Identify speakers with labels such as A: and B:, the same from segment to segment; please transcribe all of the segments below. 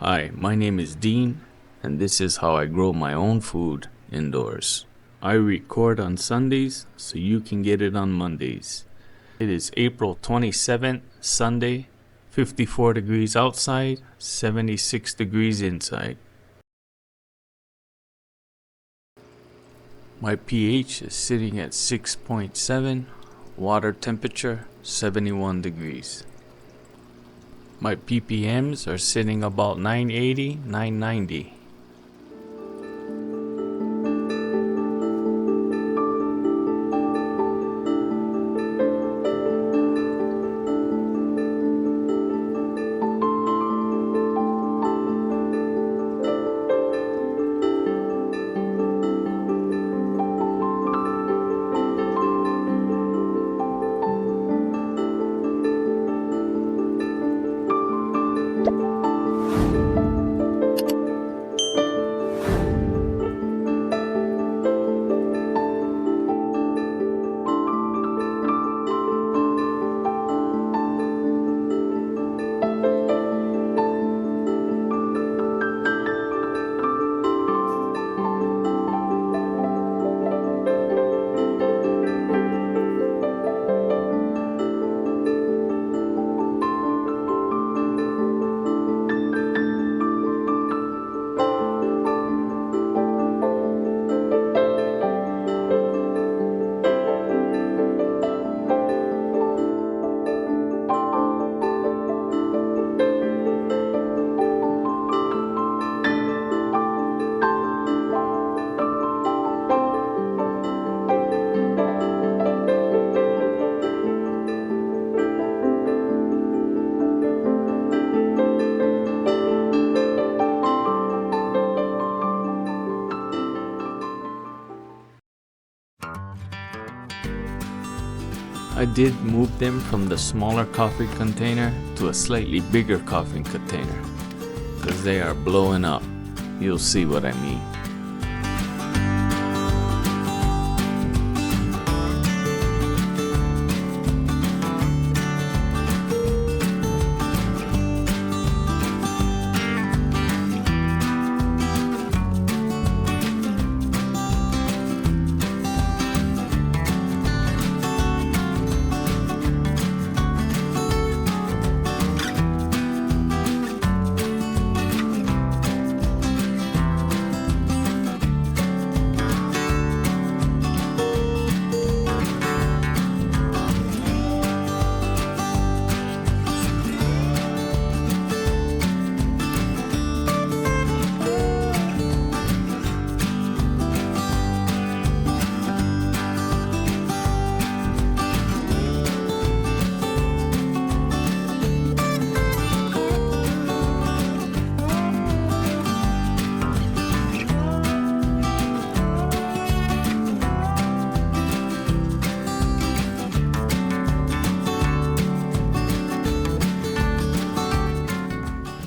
A: Hi, my name is Dean, and this is how I grow my own food indoors. I record on Sundays so you can get it on Mondays. It is April 27th, Sunday, 54 degrees outside, 76 degrees inside. My pH is sitting at 6.7, water temperature 71 degrees. My ppms are sitting about 980, 990. I did move them from the smaller coffee container to a slightly bigger coffee container because they are blowing up. You'll see what I mean.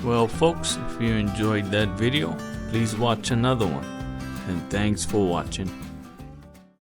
A: Well folks, if you enjoyed that video, please watch another one, and thanks for watching.